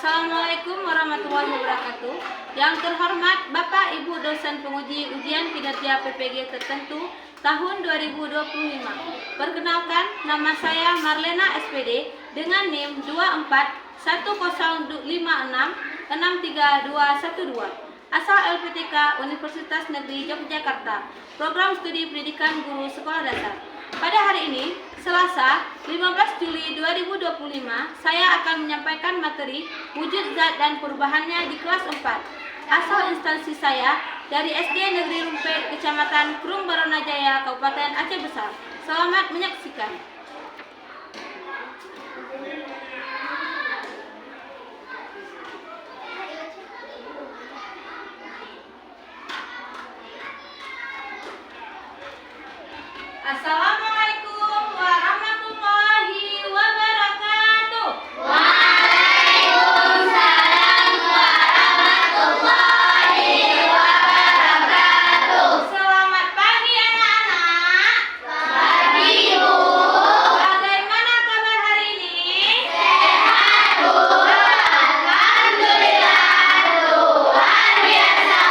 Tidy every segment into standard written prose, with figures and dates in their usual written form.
Assalamualaikum warahmatullahi wabarakatuh. Yang terhormat Bapak Ibu dosen penguji ujian kinerja PPG tertentu tahun 2025. Perkenalkan, nama saya Marlena SPD dengan NIM 241056632212. Asal LPTK Universitas Negeri Yogyakarta. Program Studi Pendidikan Guru Sekolah Dasar. Pada hari ini, Selasa 15 Juli 2025, saya akan menyampaikan materi wujud zat dan perubahannya di kelas 4. Asal instansi saya dari SD Negeri Rumpet, Kecamatan Krung Baronajaya, Kabupaten Aceh Besar. Selamat menyaksikan. Assalamualaikum warahmatullahi wabarakatuh. Waalaikumsalam warahmatullahi wabarakatuh. Selamat pagi anak-anak. Pagi Bu. Bagaimana kabar hari ini? Sehat Bu. Alhamdulillah. Luar biasa.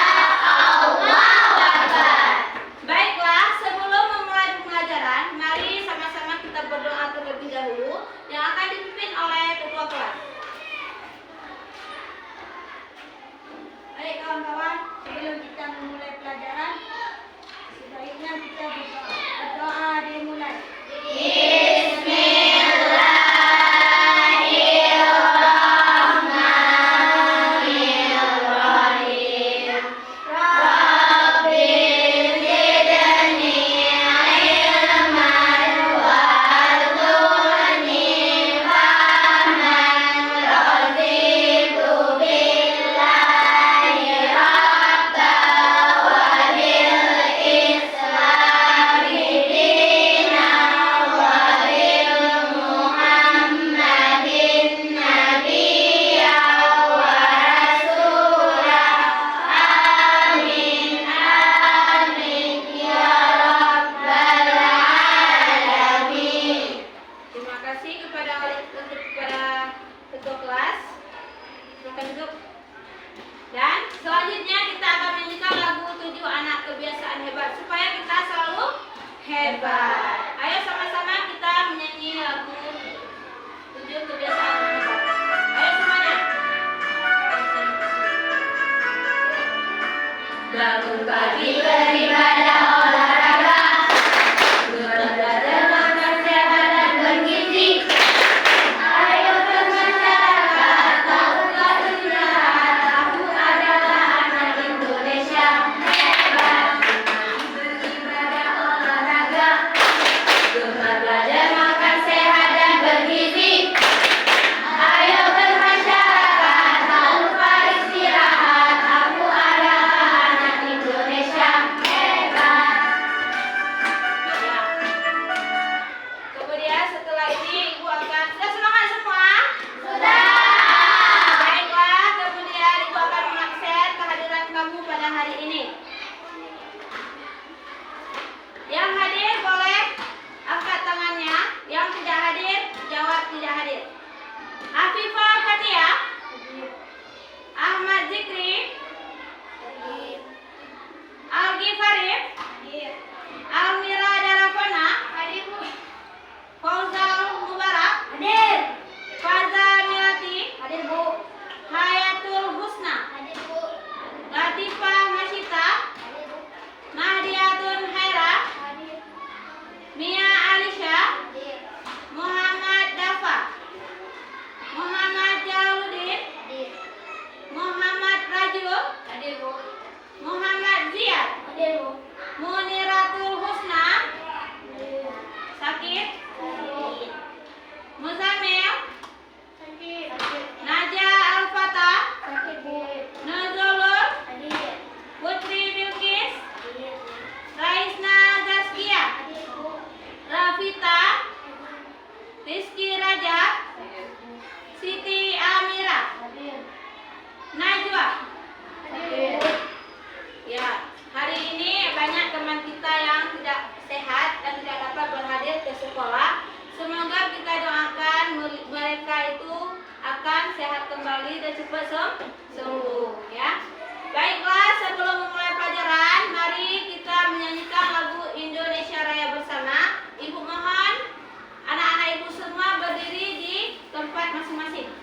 Allahu Akbar. Baiklah, sebelum memulai pembelajaran, mari sama-sama kita berdoa terlebih dahulu yang akan dipimpin oleh ketua kelas. Baik kawan-kawan, sebelum kita memulai pelajaran, sebaiknya kita berdoa dimulai. Bismillahirrahmanirrahim. Rabbi zidni ilman warzuqni fahman raditu billahi rabba wa bil islami dina wa bil muhammadin nabiyya wa rasula. Amin amin ya rabbal alamin. Terima kasih kepada ketua kelas. Silakan duduk. Dan selanjutnya kita akan menyanyikan lagu 7 anak kebiasaan hebat supaya kita selalu hebat. Ayo sama-sama kita menyanyi lagu 7 kebiasaan hebat. Ayo semuanya. Bangun pagi beribadah olahraga, belajar makan sehat dan bergizi. Ayo bermasyarakat, lakukan istirahat. Aku adalah anak Indonesia hebat. Beribadah olahraga, belajar makan sehat dan bergizi. Ayo bermasyarakat, tak lupa istirahat. Aku adalah anak Indonesia hebat. Ya. Kemudian setelah ini Ibu akan sudah semangat semua? Sudah. Baiklah, kemudian Ibu akan mengaksen kehadiran kamu pada hari ini. Yang hadir boleh angkat tangannya, yang tidak hadir jawab tidak hadir. Afifah Fatia, Ahmad Zikri, Algi Farif, Almira Darafona, Fauzal Mubarak, Fazal Milati, Hayatul Husna, Latifah Masyita, Mahdiatun Haira, Mia Alisha, Muhammad Dafa, Muhammad Jaludin, Muhammad Rajul, Muhammad Ziyad, Muniratul Husna, Sakit, Muzamil, Naja Al-Fatah, Nazulur, Putri Bilqis, Raisna Zaskia, Rafita, Rizky Raja, Siti Amira, Najwa. Ya, hari ini banyak teman kita yang tidak sehat dan tidak dapat berhadir ke sekolah. Semoga kita doakan mereka itu akan sehat kembali. kembali dan cepat sembuh ya. Baiklah, sebelum memulai pelajaran, mari kita menyanyikan lagu Indonesia Raya bersama. Ibu mohon anak-anak ibu semua berdiri di tempat masing-masing.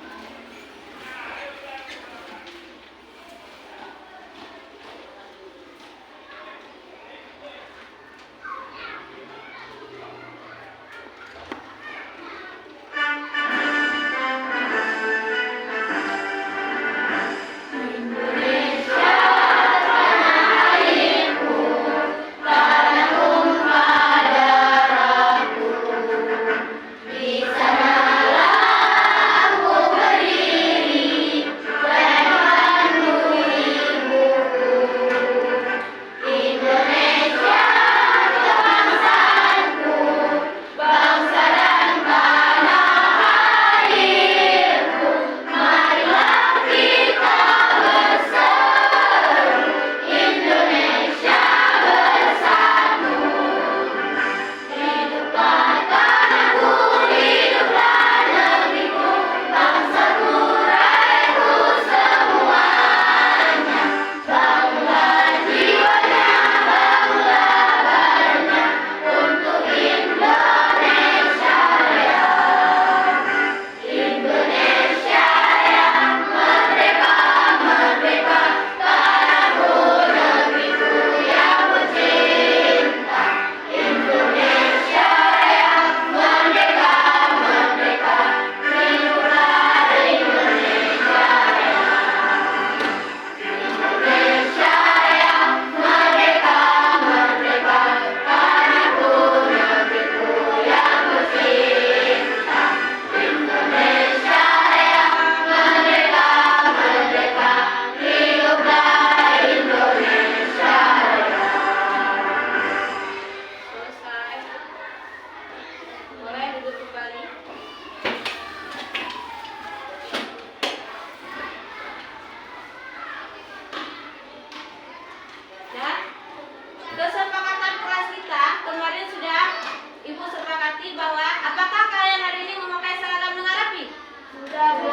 Kesepakatan kelas kita kemarin sudah Ibu sepakati bahwa apakah kalian hari ini memakai seragam dengan rapi? Sudah, Bu.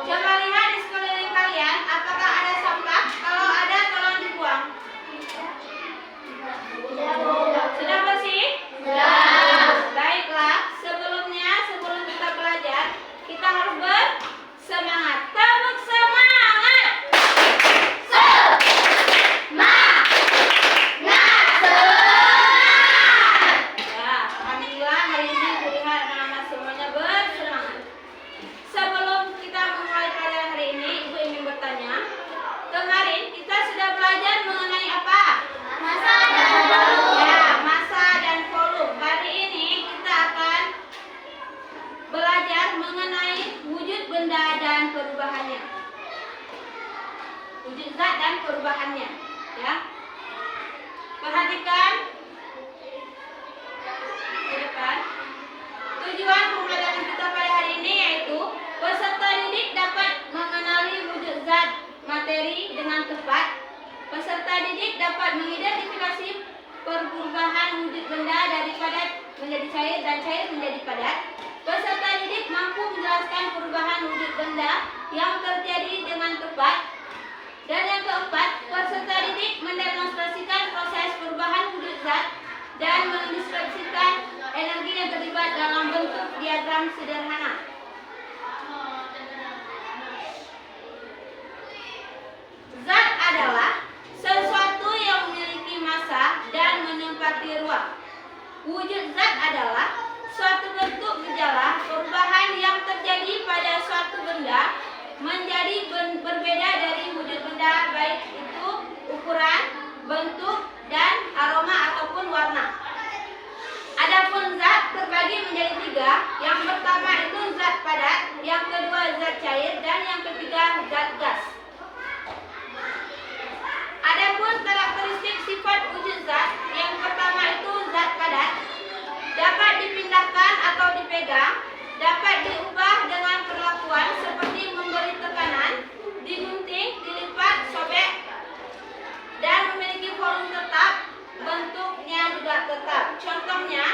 Coba lihat di sekeliling kalian, apakah ada sampah? Kalau ada, tolong dibuang. Sudah bersih? Sudah. Baiklah, sebelum kita belajar, kita harus bersemangat. Tepuk semangat! Ya, alhamdulillah hari ini kulihat anak-anak semuanya bersemangat. Sebelum kita memulai pelajaran hari ini, Ibu ingin bertanya, kemarin kita sudah belajar mengenai apa? Masa dan volume. Ya, massa dan volume. Kali ini kita akan belajar mengenai wujud benda dan perubahannya. Wujud zat dan perubahannya, ya. Perhatikan ke depan. Tujuan pembelajaran kita pada hari ini yaitu peserta didik dapat mengenali wujud zat materi dengan tepat. Peserta didik dapat mengidentifikasi perubahan wujud benda dari padat menjadi cair dan cair menjadi padat. Peserta didik mampu menjelaskan perubahan wujud benda yang terjadi dengan tepat. Dan yang keempat, peserta didik mendemonstrasikan proses perubahan wujud zat dan mendeskripsikan energi yang terlibat dalam bentuk diagram sederhana. Zat adalah sesuatu yang memiliki massa dan menempati ruang. Wujud zat adalah suatu bentuk gejala perubahan yang terjadi pada suatu benda menjadi berbeda dari wujud benda, baik itu ukuran, bentuk, dan aroma ataupun warna. Adapun zat terbagi menjadi tiga. Yang pertama itu zat padat, yang kedua zat cair, dan yang ketiga zat gas. Adapun karakteristik sifat wujud zat, yang pertama itu zat padat, dapat dipindahkan atau dipegang, dapat diubah dengan perlakuan seperti memberi tekanan, digunting, dilipat, sobek, dan memiliki volume tetap, bentuknya juga tetap. Contohnya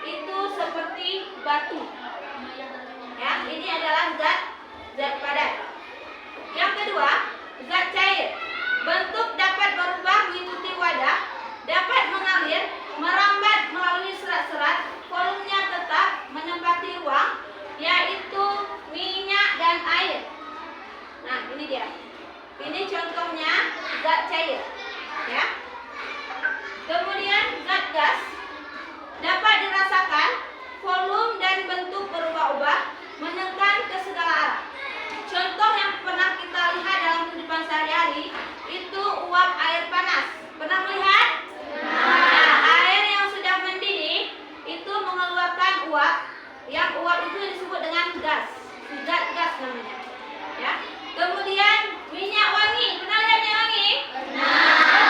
itu seperti batu. Ya, ini adalah zat padat. panas. Pernah melihat? Nah, air yang sudah mendidih itu mengeluarkan uap. Yang uap itu disebut dengan gas. Zat gas namanya. Ya. Kemudian minyak wangi. Pernah lihat minyak wangi?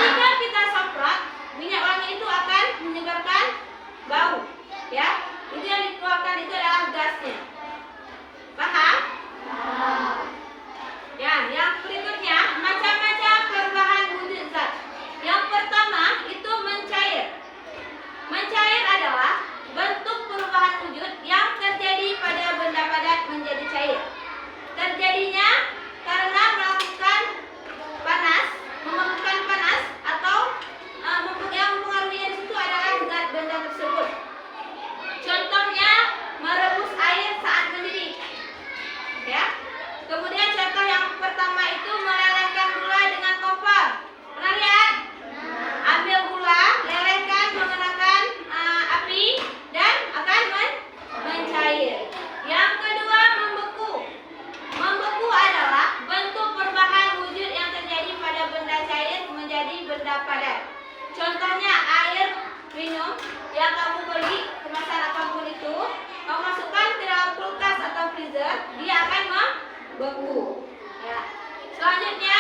Ketika kita semprot, minyak wangi itu akan menyebarkan bau. Ya. Itu yang dikeluarkan itu adalah gasnya. Paham? Ya, yang berikutnya macam-macam perubahan wujud zat. Yang pertama itu mencair. Mencair adalah bentuk perubahan wujud yang terjadi pada benda padat menjadi cair. Terjadinya karena melakukan panas, memerlukan panas atau yang mempengaruhinya di situ adalah zat benda tersebut. Contohnya merebus air saat mendidih. Ya. Kemudian contoh yang pertama itu melelehkan gula dengan kompor. Pernah lihat? Ambil gula, lelehkan menggunakan api dan akan mencair. Yang kedua membeku. Membeku adalah bentuk perubahan wujud yang terjadi pada benda cair menjadi benda padat. Contohnya air minum yang kamu beli kemasan apapun itu, kamu masukkan ke dalam kulkas atau freezer, dia akan membeku. Ya. Selanjutnya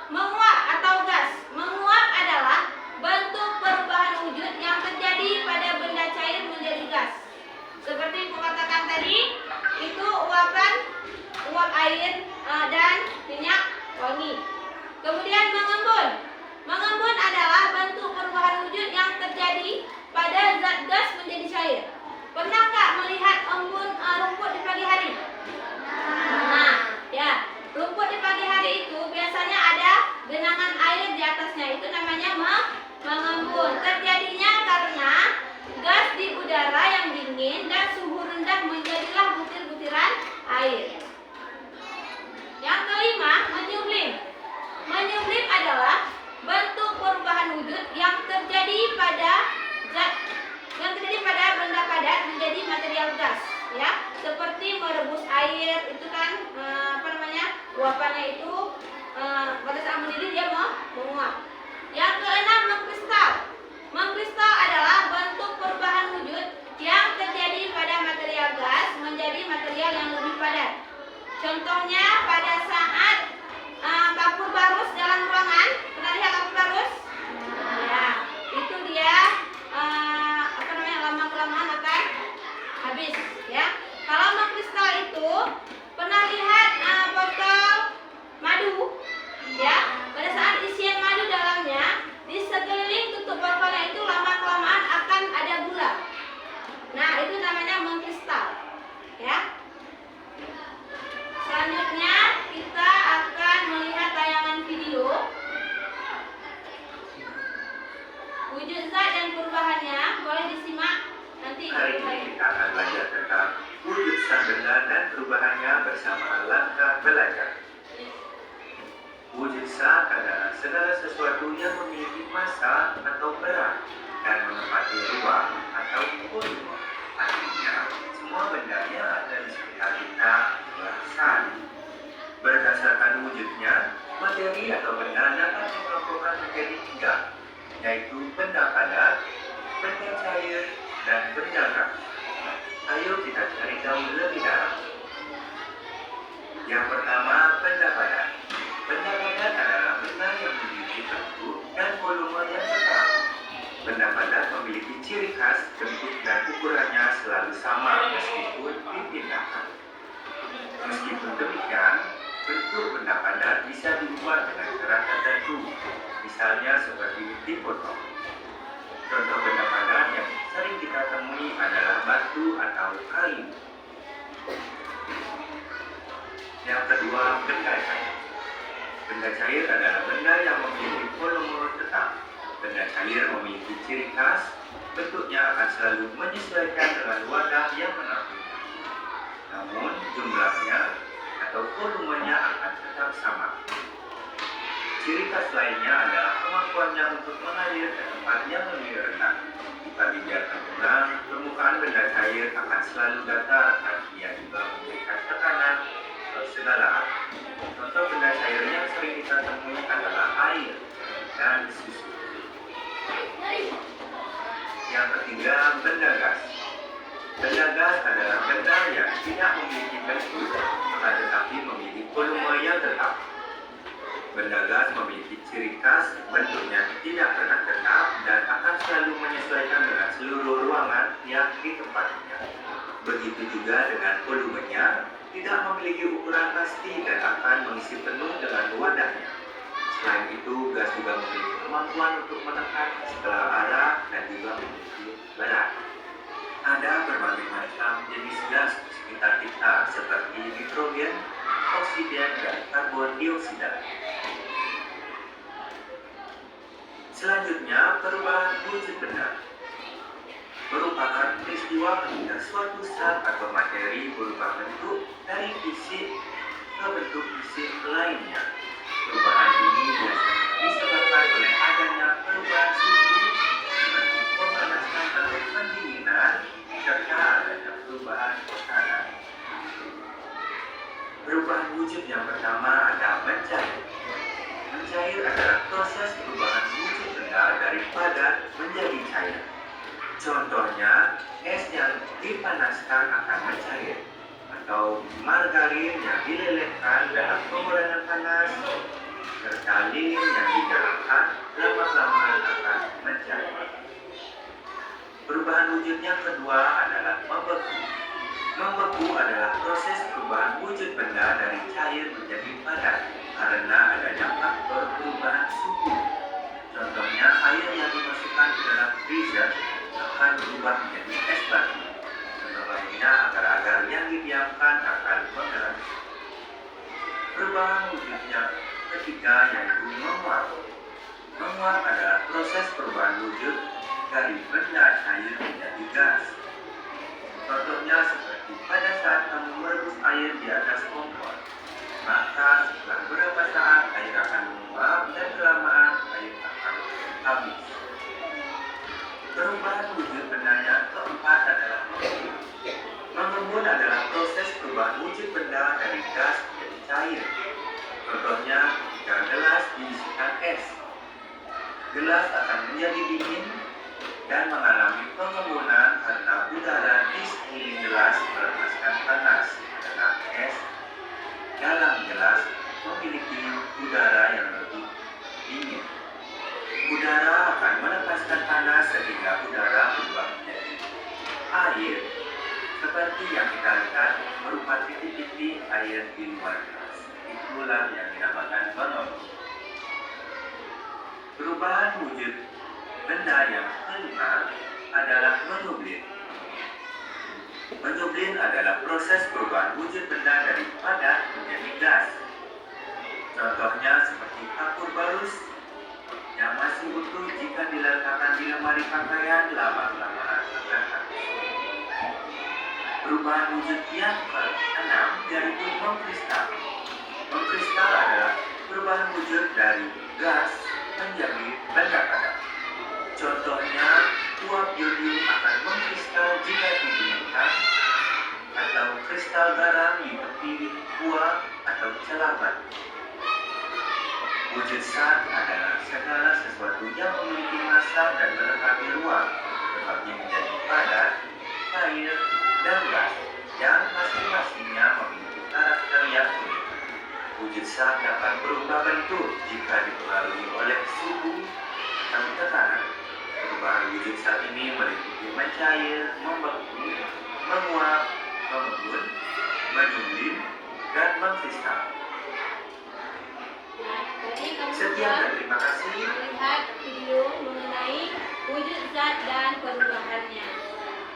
menguap atau gas. Menguap adalah bentuk perubahan wujud yang terjadi pada benda cair menjadi gas. Seperti kukatakan tadi, itu uap air dan minyak wangi. Kemudian mengembun. Mengembun adalah bentuk perubahan wujud yang terjadi pada zat gas menjadi cair. Pernahkah melihat embun rumput di pagi hari? Nah, ya, rumput di pagi hari itu biasanya ada genangan air di atasnya. Itu namanya mengembun. Terjadinya karena gas di udara yang dingin dan suhu rendah menjadilah butir-butiran air. Yang kelima, menyublim. Menyublim adalah bentuk perubahan wujud yang terjadi pada benda padat menjadi material gas, ya. Seperti merebus air, itu kan uapannya itu pada saat mendidih dia menguap. Yang keenam, mengkristal. Mengkristal adalah bentuk perubahan wujud yang terjadi pada material gas menjadi material yang lebih padat. Contohnya pada saat kapur barus dalam ruangan. Pernah lihat kapur barus? Ya, itu dia lama-kelamaan akan habis, ya. Kalau mengkristal itu pernah lihat botol madu, ya. Pada saat isian madu dalamnya, di sekeliling tutup botolnya itu lama-kelamaan akan ada gula. Nah, itu namanya mengkristal, ya. Selanjutnya kita akan melihat tayangan video wujud zat dan perubahannya. Boleh disimak nanti. Hari ini kita akan belajar tentang wujud zat benda dan perubahannya bersama langkah belajar. Wujud zat adalah segala sesuatu yang memiliki massa atau berat dan menempati ruang atau volume. Artinya, semua benda yang ada di sekitar kita adalah zat. Berdasarkan wujudnya, materi atau benda dapat dikelompokkan menjadi 3, yaitu benda padat, benda cair, dan benda gas. Ayo kita cari tahu lebih dalam. Yang pertama, benda padat. Benda padat adalah benda yang memiliki bentuk dan volume yang tetap. Benda padat memiliki ciri khas, bentuk dan ukurannya selalu sama meskipun dipindahkan. Meskipun demikian, bentuk benda padat bisa diubah dengan cara tertentu, misalnya seperti dipotong. Contoh benda padat yang sering kita temui adalah batu atau kayu. Yang kedua, benda cair. Benda cair adalah benda yang memiliki volume tetap. Benda cair memiliki ciri khas, bentuknya akan selalu menyesuaikan dengan wadah yang menampilnya. Namun, jumlahnya atau volumenya akan tetap sama. Ciri khas lainnya adalah kemampuannya untuk mengalir ke tempat yang lebih rendah. Jika dibiarkan tenang, permukaan benda cair akan selalu datar dan ia juga memberikan tekanan ke segala arah. Contoh benda cair yang sering kita temui adalah air dan juga dengan volumenya, tidak memiliki ukuran pasti dan akan mengisi penuh dengan wadahnya. Selain itu, gas juga memiliki kemampuan untuk menekan segala arah dan juga memiliki berat. Ada berbagai macam jenis gas di sekitar kita seperti nitrogen, oksigen, dan karbon dioksida. Selanjutnya, perubahan wujud benda merupakan peristiwa ketika suatu zat atau materi berubah bentuk dari fisik ke bentuk fisik lainnya. Perubahan ini biasanya disebabkan oleh adanya perubahan suhu seperti pemanasan atau pendinginan serta adanya perubahan tekanan. Perubahan wujud yang pertama ada mencair. Mencair adalah proses perubahan wujud benda dari padat menjadi cair. Contohnya, es yang dipanaskan akan mencair, atau margarin yang dilelehkan dalam penggorengan panas, serta lilin yang digaramkan lama-lama akan mencair. Perubahan wujud yang kedua adalah membeku. Membeku adalah proses perubahan wujud benda dari cair menjadi padat karena adanya faktor perubahan suhu. Contohnya, air yang dimasukkan ke dalam freezer akan berubah menjadi es batu. Contoh lainnya, agar-agar yang didiamkan akan mengeras. Perubahan wujud yang ketiga yaitu menguap. Menguap adalah proses perubahan wujud dari benda cair menjadi gas. Contohnya seperti pada saat kamu merebus air di atas kompor, maka setelah beberapa saat air akan menguap dan kelamaan air akan habis. Perubahan wujud benda yang keempat adalah mengembun. Mengembun adalah proses perubahan wujud benda dari gas menjadi cair. Contohnya, jika gelas diisikan es, gelas akan menjadi dingin dan mengalami pengembunan karena udara di sekeliling gelas melepaskan panas, karena es dalam gelas memiliki udara yang lebih dingin. Udara akan melepaskan panas sehingga udara berubah menjadi air, seperti yang kita lihat berupa titik-titik air di luar gelas. Itulah yang dinamakan mengembun. Perubahan wujud benda yang kelima adalah menyublim. Menyublim adalah proses perubahan wujud benda dari padat menjadi gas. Contohnya seperti kapur barus yang masih utuh jika diletakkan di lemari pakaian lama-kelamaan akan habis. Perubahan wujud yang keenam yaitu mengkristal. Mengkristal adalah perubahan wujud dari gas menjadi benda padat. Contohnya, uap yodium akan mengkristal jika didinginkan, atau kristal garam di tepi uap atau celah batu. Wujud zat adalah segala sesuatu yang memiliki massa dan melengkapi ruang, terbagi menjadi padat, cair, dan gas, yang masing-masingnya memiliki karakter yang unik. Wujud zat dapat berubah bentuk jika dipengaruhi oleh suhu atau tekanan. Perubahan wujud zat ini meliputi mencair, membeku, menguap, mengembun, menyublim, dan mengkristal. Jadi kamu Sekian dan terima kasih. melihat video mengenai wujud zat dan perubahannya.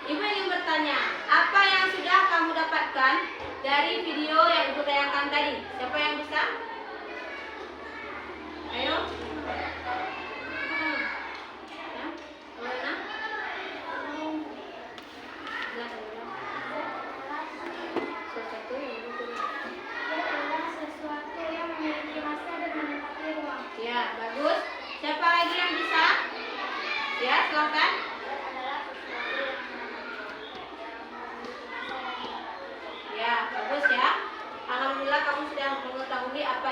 Ibu ingin bertanya, apa yang sudah kamu dapatkan dari video yang Ibu tayangkan tadi? Siapa yang bisa? Ayo. Ya, mana? Sesuatu yang Sesuatu yang memiliki massa dan menempati ruang. ya, bagus. Siapa lagi yang bisa? Ya, silakan. Ya, bagus ya. Alhamdulillah kamu sudah mengetahui apa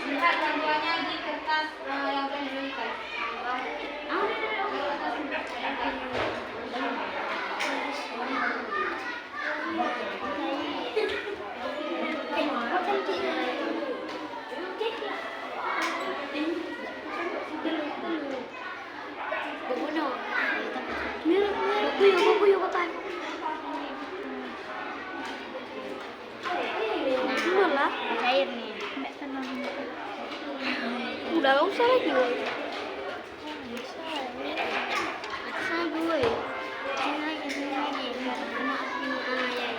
Lihat bantuannya di kertas yang telah diberikan. Cair nih. Udah gak usah lagi woy. Asal gue. Sini lagi. Maaf ini ayah.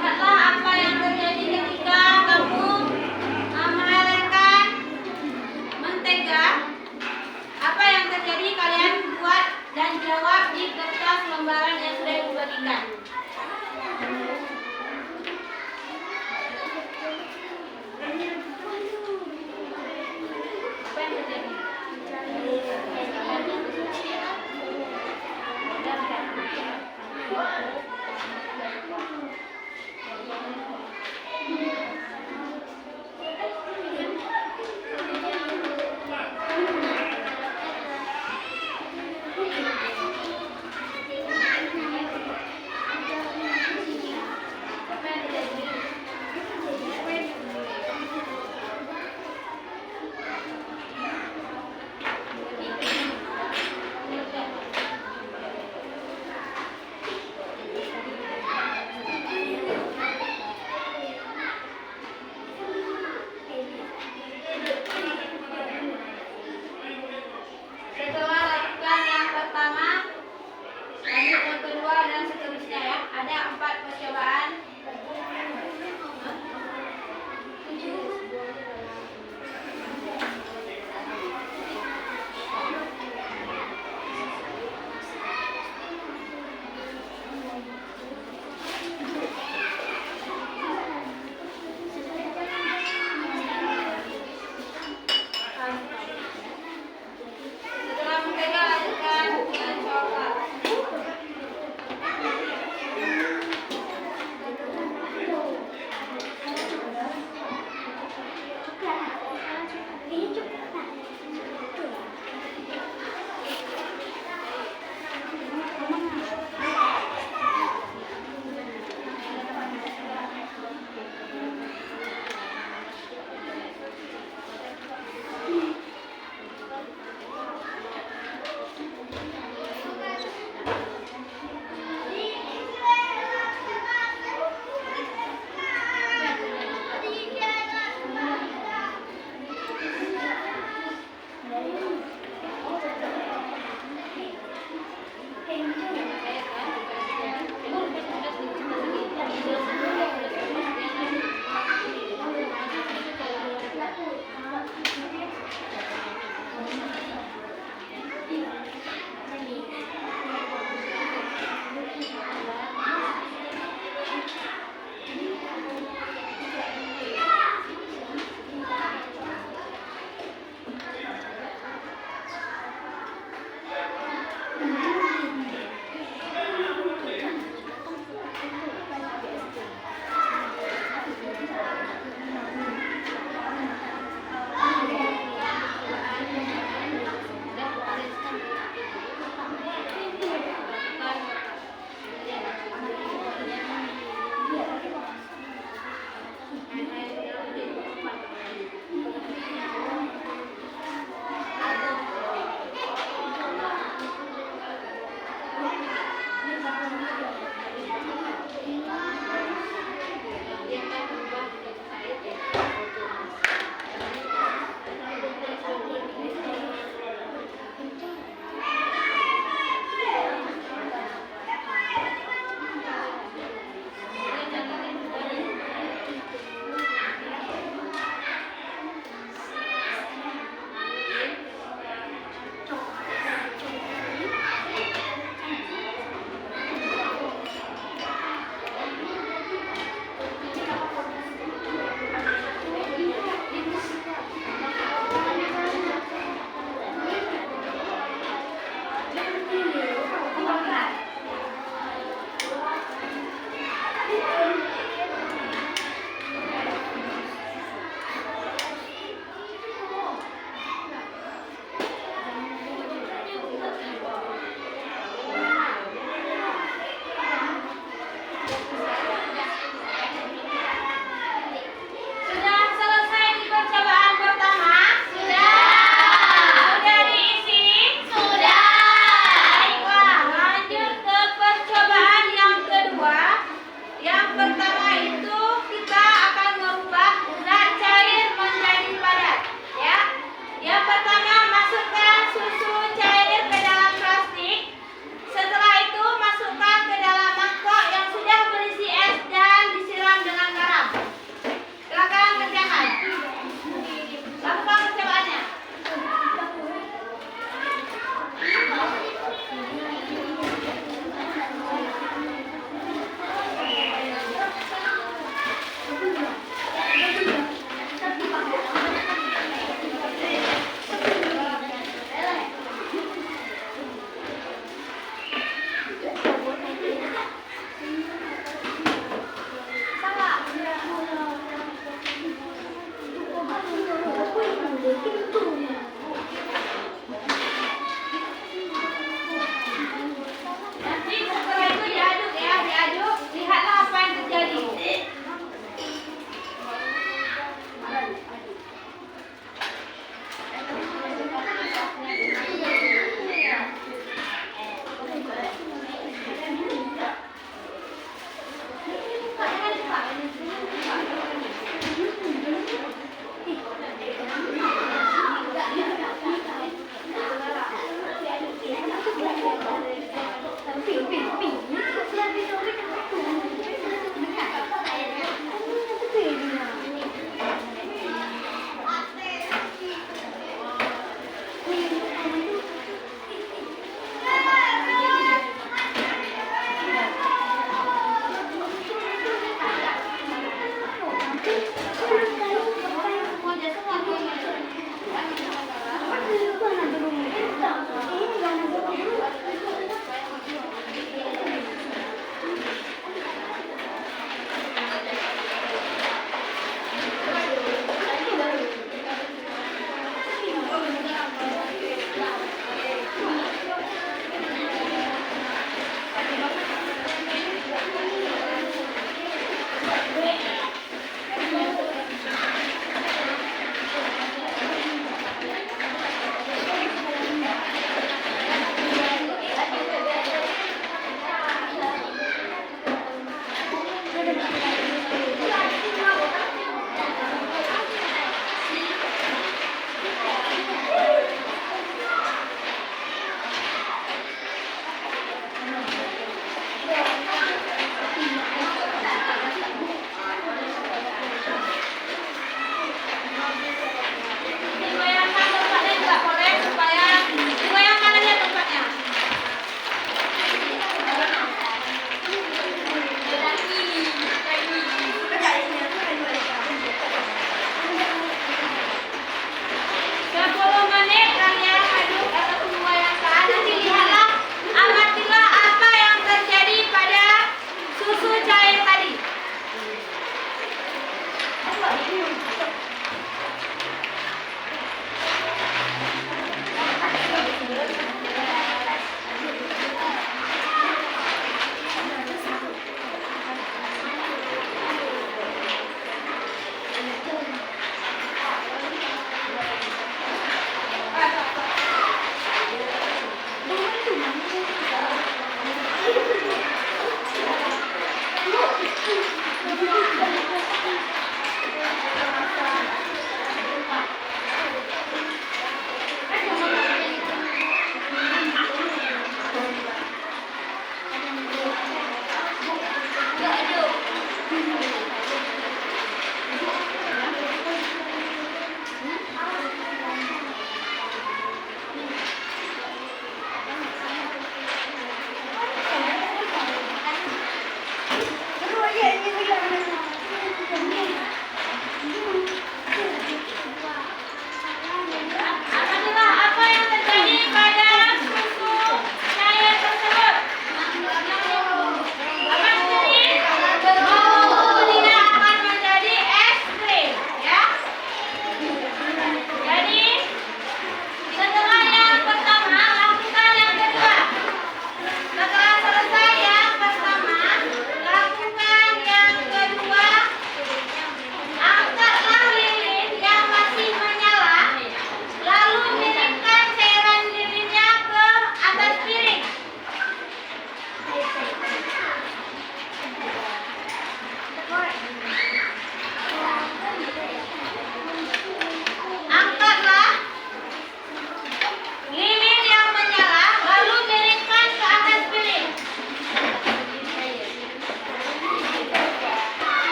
Lihatlah apa yang terjadi ketika kamu melelehkan mentega. Apa yang terjadi kalian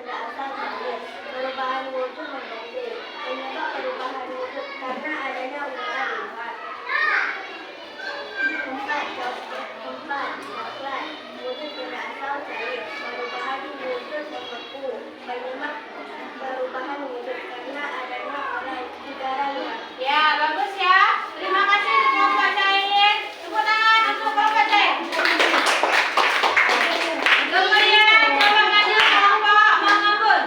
tidak asal cair. Perubahan wujud membentuk. Penyebab perubahan wujud karena adanya ulang lewat. 4. Coklat. Wujud tidak asal cair. Perubahan wujud membeku. Penyebab perubahan wujud karena adanya udara luar. Ya, bagus ya. Terima kasih untuk kelompok cair. Tepuk tangan untuk kelompok cair. Kemudian coba maju kelompok mengembun.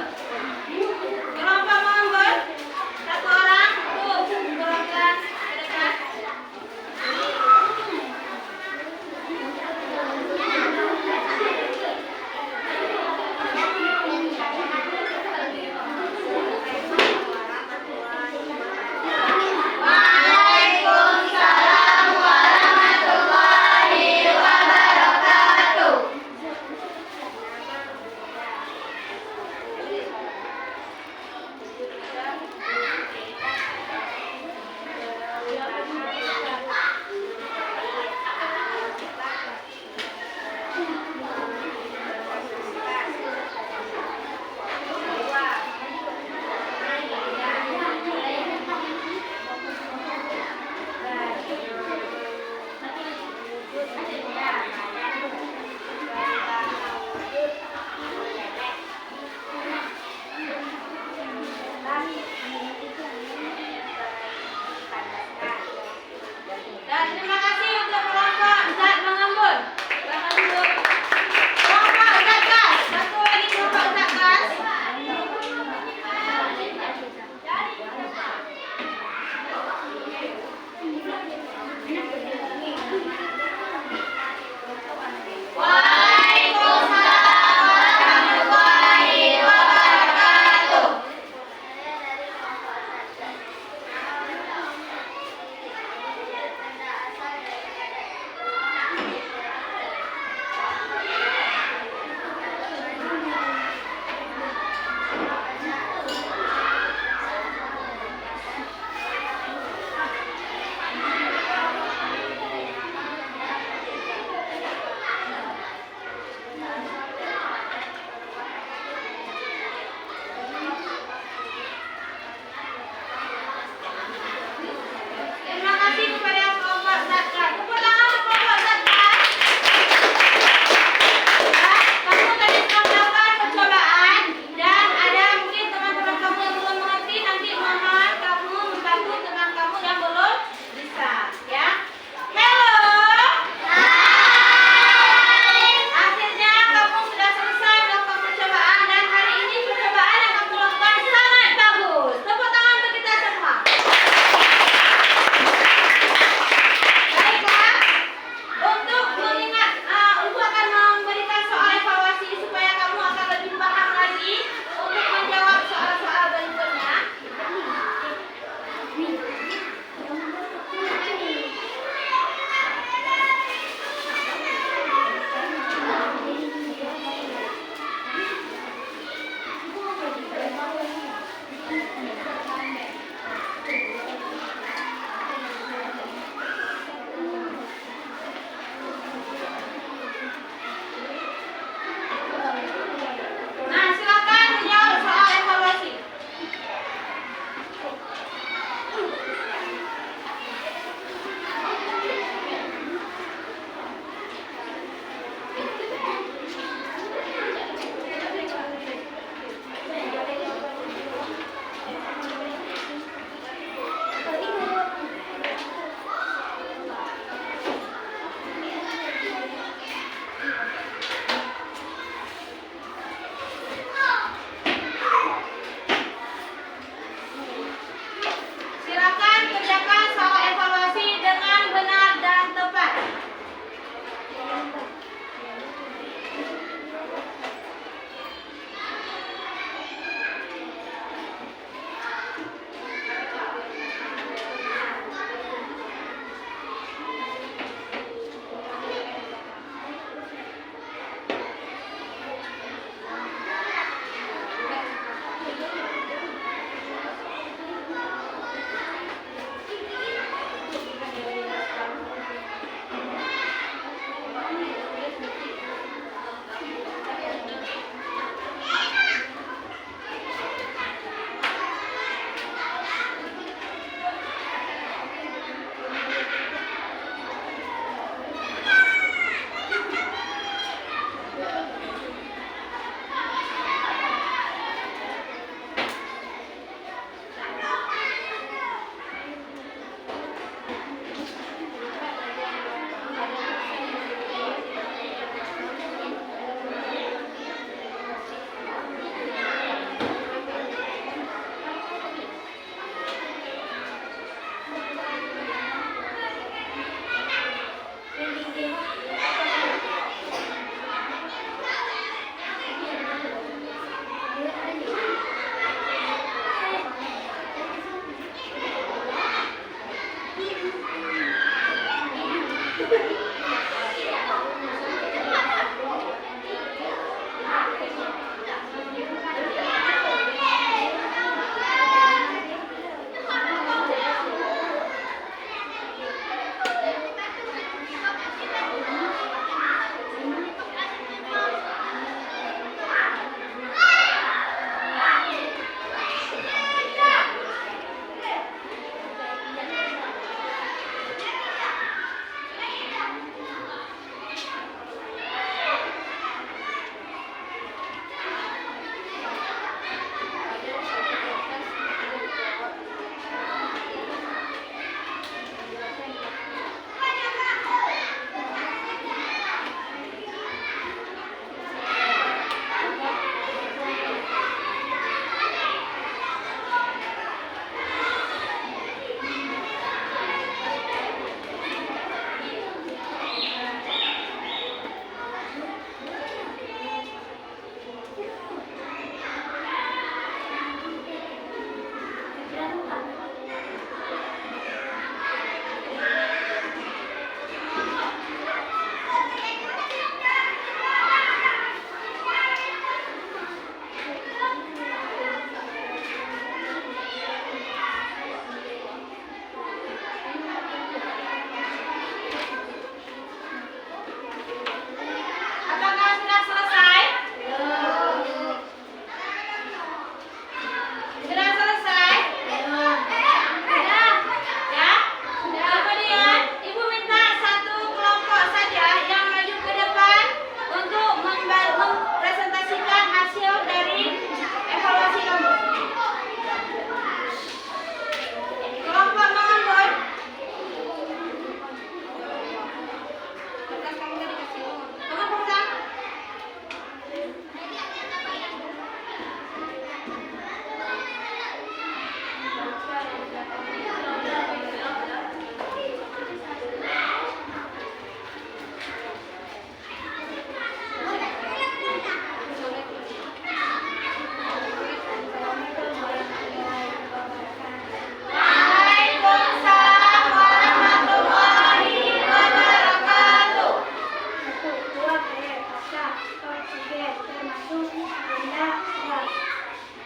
gas.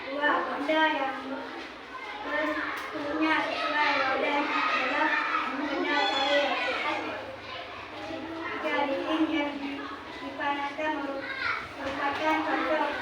Dua, benda yang bentuknya sesuai wadah adalah benda cair. Tiga, lilin yang dipanaskan merupakan contoh